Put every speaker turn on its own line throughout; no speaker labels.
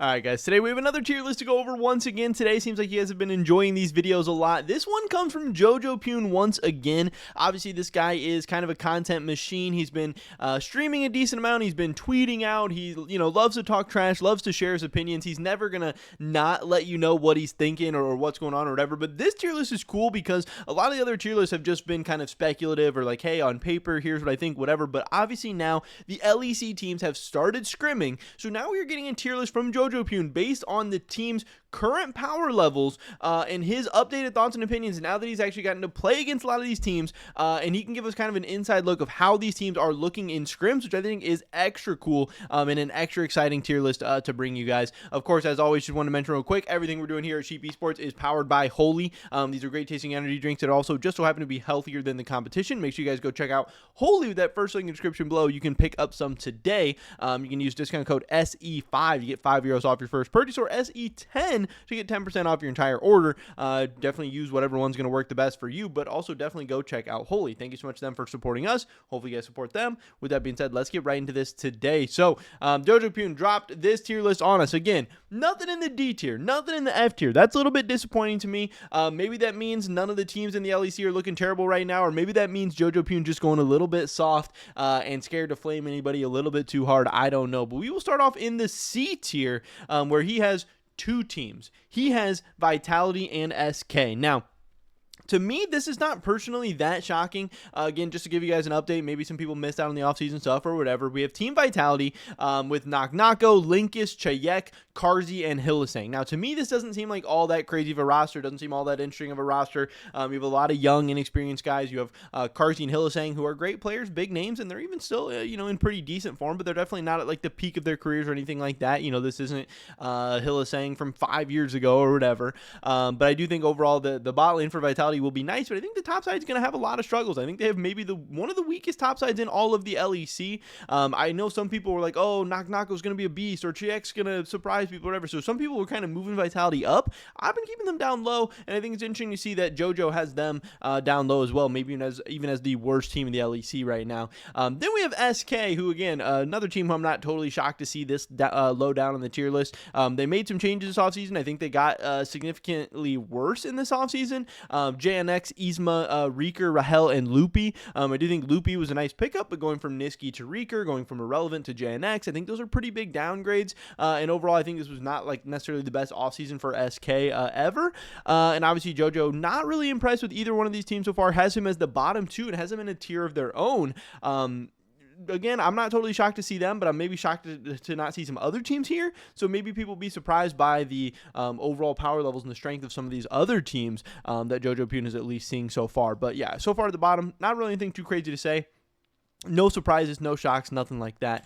Alright guys, today we have another tier list to go over once again. Today seems like you guys have been enjoying these videos a lot. This one comes from JoJo P once again. Obviously this guy is kind of a content machine. He's been streaming a decent amount. He's been tweeting out. He loves to talk trash, loves to share his opinions. He's never gonna not let you know what he's thinking or what's going on or whatever. But this tier list is cool because a lot of the other tier lists have just been kind of speculative or like, hey, on paper, here's what I think, whatever. But obviously now the LEC teams have started scrimming. So now we're getting a tier list from JoJo P based on the team's current power levels and his updated thoughts and opinions now that he's actually gotten to play against a lot of these teams, and he can give us kind of an inside look of how these teams are looking in scrims, which I think is extra cool and an extra exciting tier list to bring you guys. Of course, as always, just want to mention real quick, everything we're doing here at Sheep Esports is powered by Holy. These are great tasting energy drinks that also just so happen to be healthier than the competition. Make sure you guys go check out Holy with that first link in the description below. You can pick up some today. You can use discount code SE5. You get €5 off your first purchase, or SE10 to get 10% off your entire order. Definitely use whatever one's going to work the best for you, but also definitely go check out Holy. Thank you so much to them for supporting us. Hopefully you guys support them. With that being said, let's get right into this today. So JoJo P dropped this tier list on us. Again, nothing in the D tier, nothing in the F tier. That's a little bit disappointing to me. Maybe that means none of the teams in the LEC are looking terrible right now, or maybe that means JoJo P just going a little bit soft and scared to flame anybody a little bit too hard. I don't know, but we will start off in the C tier where he has two teams. He has Vitality and SK. Now, to me, this is not personally that shocking. Again, just to give you guys an update, maybe some people missed out on the offseason stuff or whatever. We have Team Vitality with Knocknocko, Linkus, Chayek, Karzi, and Hillisang. Now, to me, this doesn't seem like all that crazy of a roster. Doesn't seem all that interesting of a roster. You have a lot of young, inexperienced guys. You have Karzi and Hillisang, who are great players, big names, and they're even still, in pretty decent form, but they're definitely not at like the peak of their careers or anything like that. This isn't Hillisang from 5 years ago or whatever. But I do think overall the bot lane for Vitality will be nice, but I think the top side is going to have a lot of struggles. I think they have maybe one of the weakest top sides in all of the LEC. I know some people were like, oh, Knocknocko is going to be a beast, or Chayek's going to surprise people, whatever. So some people were kind of moving Vitality up. I've been keeping them down low, and I think it's interesting to see that JoJo has them down low as well, maybe even as the worst team in the LEC right now. Then we have SK, who again, another team who I'm not totally shocked to see this low down on the tier list. They made some changes this offseason. I think they got significantly worse in this offseason. JNX, Yzma, Reeker, Rahel, and Loopy. I do think Loopy was a nice pickup, but going from Niski to Reeker, going from Irrelevant to JNX, I think those are pretty big downgrades. And overall, I think this was not like necessarily the best offseason for SK ever. And obviously, JoJo not really impressed with either one of these teams so far. Has him as the bottom two and has him in a tier of their own. Again, I'm not totally shocked to see them, but I'm maybe shocked to not see some other teams here. So maybe people will be surprised by the overall power levels and the strength of some of these other teams that JoJo P is at least seeing so far. But yeah, so far at the bottom, not really anything too crazy to say. No surprises, no shocks, nothing like that.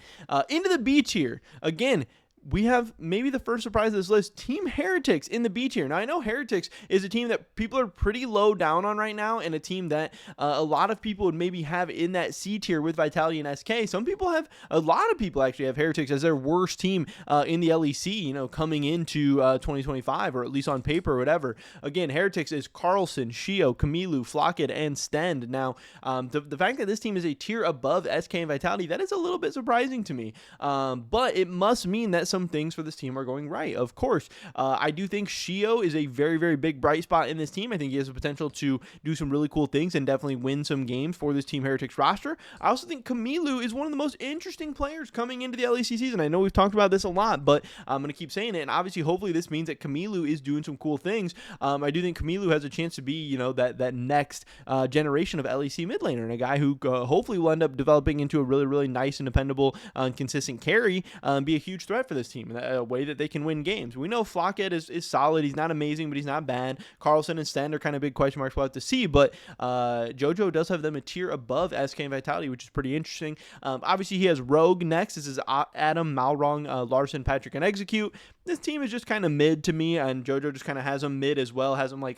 Into the B tier. Again, we have maybe the first surprise of this list, Team Heretics in the B tier. Now, I know Heretics is a team that people are pretty low down on right now, and a team that a lot of people would maybe have in that C tier with Vitality and SK. A lot of people actually have Heretics as their worst team in the LEC, coming into 2025, or at least on paper or whatever. Again, Heretics is Carlson, Shio, Kamilu, Flockett, and Stend. Now, the fact that this team is a tier above SK and Vitality, that is a little bit surprising to me. But it must mean that some things for this team are going right. Of course, I do think Shio is a very, very big bright spot in this team. I think he has the potential to do some really cool things and definitely win some games for this Team Heretics roster. I also think Kamilu is one of the most interesting players coming into the LEC season. I know we've talked about this a lot, but I'm going to keep saying it, and obviously, hopefully, this means that Kamilu is doing some cool things. I do think Kamilu has a chance to be, that next generation of LEC mid laner, and a guy who hopefully will end up developing into a really, really nice and dependable and consistent carry, and be a huge threat for this team, a way that they can win games. We know Flockett is solid. He's not amazing, but he's not bad. Carlson and Stend are kind of big question marks we'll have to see, but JoJo does have them a tier above SK and Vitality, which is pretty interesting. Obviously, he has Rogue next. This is Adam, Malrong, Larson, Patrick, and Execute. This team is just kind of mid to me, and JoJo just kind of has them mid as well. Has them like,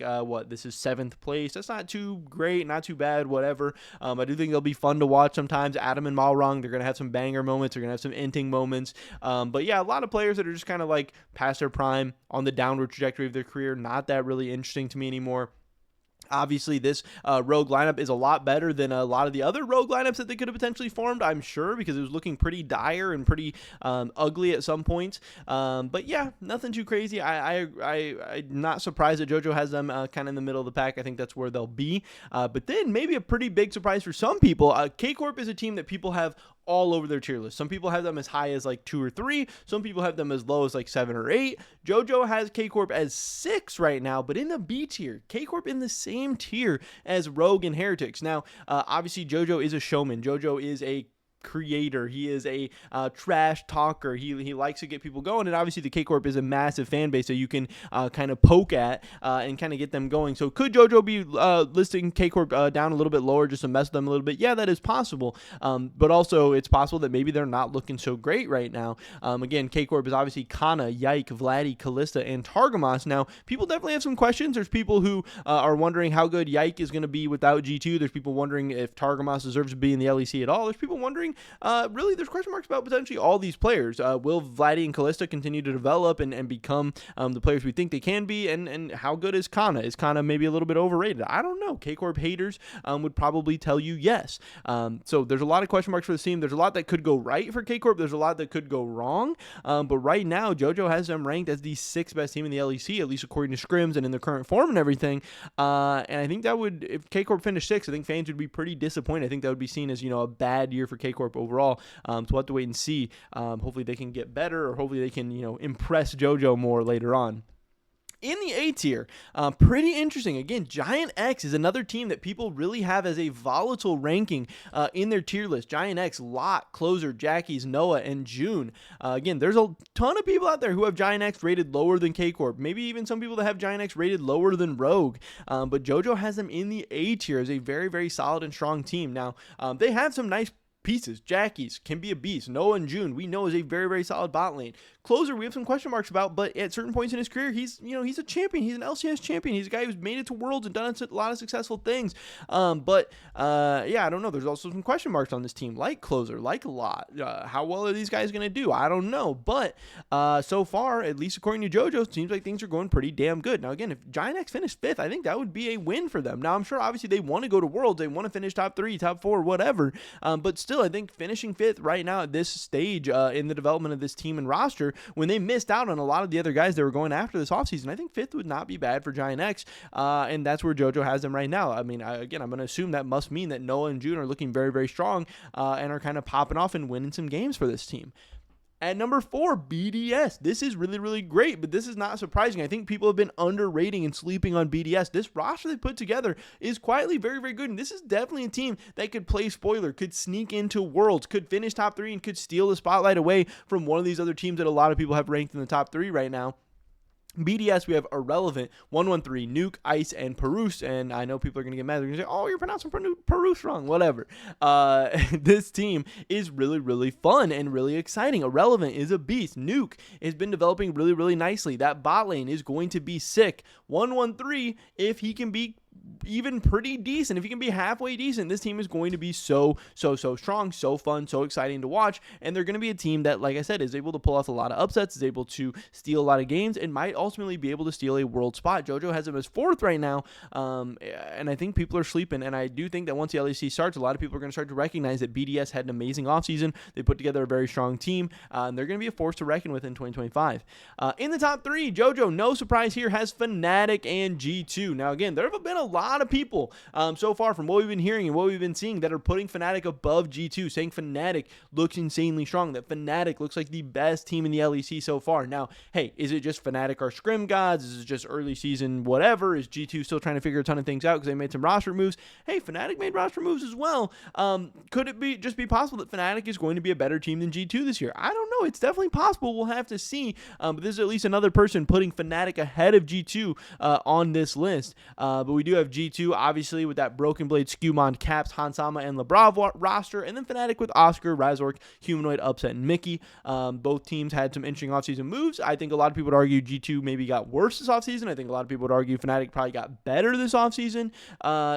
this is 7th place. That's not too great, not too bad, whatever. I do think they'll be fun to watch sometimes. Adam and Malrong, they're going to have some banger moments. They're going to have some inting moments. But yeah, a lot of players that are just kind of like past their prime, on the downward trajectory of their career. Not that really interesting to me anymore. Obviously, this rogue lineup is a lot better than a lot of the other rogue lineups that they could have potentially formed, I'm sure, because it was looking pretty dire and pretty ugly at some points. But yeah, nothing too crazy. I'm not surprised that JoJo has them kind of in the middle of the pack. I think that's where they'll be. But then maybe a pretty big surprise for some people. K-Corp is a team that people have all over their tier list. Some people have them as high as like 2 or 3. Some people have them as low as like 7 or 8. JoJo has K-Corp as 6 right now, but in the B tier. K-Corp in the same tier as Rogue and Heretics. Now, obviously, JoJo is a showman. JoJo is a creator. He is a trash talker. He likes to get people going, and obviously the K-Corp is a massive fan base that you can kind of poke at and kind of get them going. So could JoJo be listing K-Corp down a little bit lower just to mess with them a little bit? Yeah, that is possible. But also it's possible that maybe they're not looking so great right now. Again, K-Corp is obviously Kana, Yike, Vladdy, Callista, and Targamas. Now, people definitely have some questions. There's people who are wondering how good Yike is going to be without G2. There's people wondering if Targamas deserves to be in the LEC at all. There's people wondering really, there's question marks about potentially all these players. Will Vladdy and Callista continue to develop and become the players we think they can be? And how good is Kana? Is Kana maybe a little bit overrated? I don't know. K-Corp haters would probably tell you yes. So there's a lot of question marks for the team. There's a lot that could go right for K-Corp. There's a lot that could go wrong. But right now, JoJo has them ranked as the 6th best team in the LEC, at least according to Scrims and in their current form and everything. And I think that would, if K-Corp finished 6th, I think fans would be pretty disappointed. I think that would be seen as, a bad year for K-Corp overall. So we'll have to wait and see. Hopefully they can get better, or hopefully they can, impress JoJo more later on. In the A tier, pretty interesting. Again, Giant X is another team that people really have as a volatile ranking in their tier list. Giant X, Lot, Closer, Jackie's, Noah, and June. Again, there's a ton of people out there who have Giant X rated lower than K-Corp. Maybe even some people that have Giant X rated lower than Rogue. But JoJo has them in the A tier as a very, very solid and strong team. Now, they have some nice pieces. Jackie's can be a beast. Noah and June, we know, is a very, very solid bot lane. Closer, we have some question marks about, but at certain points in his career, he's a champion. He's an LCS champion. He's a guy who's made it to Worlds and done a lot of successful things. But I don't know. There's also some question marks on this team, like Closer, like Lot. How well are these guys going to do? I don't know. But so far, at least according to JoJo, it seems like things are going pretty damn good. Now, again, if Giant X finished 5th, I think that would be a win for them. Now, I'm sure, obviously, they want to go to Worlds. They want to finish top 3, top 4, whatever. But still, I think finishing 5th right now at this stage in the development of this team and roster, when they missed out on a lot of the other guys that were going after this offseason, I think 5th would not be bad for Giant X, and that's where JoJo has them right now. I mean, again, I'm going to assume that must mean that Noah and June are looking very, very strong and are kind of popping off and winning some games for this team. At number 4, BDS. This is really, really great, but this is not surprising. I think people have been underrating and sleeping on BDS. This roster they put together is quietly very, very good, and this is definitely a team that could play spoiler, could sneak into Worlds, could finish top 3, and could steal the spotlight away from one of these other teams that a lot of people have ranked in the top 3 right now. BDS, we have Irrelevant, 113, Nuke, Ice, and Perus, and I know people are going to get mad. They're going to say, oh, you're pronouncing Perus wrong, whatever. This team is really, really fun and really exciting. Irrelevant is a beast. Nuke has been developing really, really nicely. That bot lane is going to be sick. 113, if he can be even pretty decent, if he can be halfway decent, this team is going to be so strong, so fun, so exciting to watch, and they're going to be a team that, like I said, is able to pull off a lot of upsets, is able to steal a lot of games, and might ultimately be able to steal a world spot. JoJo has them as 4th right now, and I think people are sleeping, and I do think that once the LEC starts, a lot of people are going to start to recognize that BDS had an amazing offseason. They put together a very strong team, and they're going to be a force to reckon with in 2025. In the top 3, JoJo, no surprise here, has Fnatic and G2. Now, again, there have been a lot of people so far from what we've been hearing and what we've been seeing that are putting Fnatic above G2, saying Fnatic looks insanely strong, that Fnatic looks like the best team in the LEC so far. Now, hey, is it just Fnatic are scrim gods? Is it just early season whatever? Is G2 still trying to figure a ton of things out because they made some roster moves? Hey, Fnatic made roster moves as well. Could it be possible that Fnatic is going to be a better team than G2 this year? I don't know. It's definitely possible. We'll have to see. But this is at least another person putting Fnatic ahead of G2 on this list. But we do have G2, obviously, with that Broken Blade, Skewmon, Caps, Hansama, and Lebrav roster, and then Fnatic with Oscar, Razork, Humanoid, Upset, and Mickey. Both teams had some interesting offseason moves. I think a lot of people would argue G2 maybe got worse this offseason. I think a lot of people would argue Fnatic probably got better this offseason.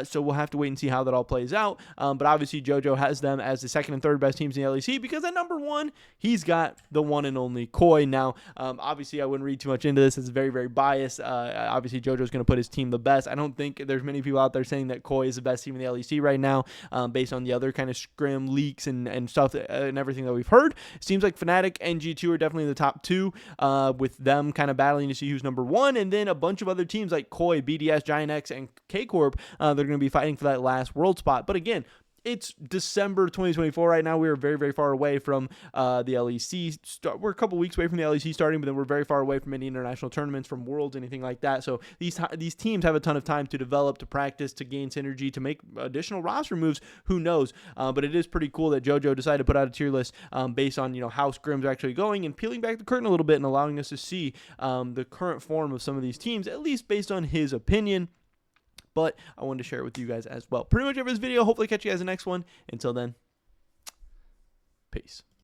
So we'll have to wait and see how that all plays out. But obviously, JoJo has them as the 2nd and 3rd best teams in the LEC because at number 1, he's got the one and only Koi. Now, obviously, I wouldn't read too much into this. It's very, very biased. Obviously, JoJo's going to put his team the best. I don't think there's many people out there saying that Koi is the best team in the LEC right now, based on the other kind of scrim leaks and stuff and everything that we've heard. It seems like Fnatic and G2 are definitely the top two, with them kind of battling to see who's number one, and then a bunch of other teams like Koi, BDS, Giant X, and K Corp. They're going to be fighting for that last world spot. But again, it's December 2024 right now. We are very, very far away from the LEC. We're a couple weeks away from the LEC starting, but then we're very far away from any international tournaments, from Worlds, anything like that. So these teams have a ton of time to develop, to practice, to gain synergy, to make additional roster moves. Who knows? But it is pretty cool that JoJo decided to put out a tier list based on how scrims are actually going, and peeling back the curtain a little bit and allowing us to see the current form of some of these teams, at least based on his opinion. But I wanted to share it with you guys as well. Pretty much every video. Hopefully catch you guys in the next one. Until then, peace.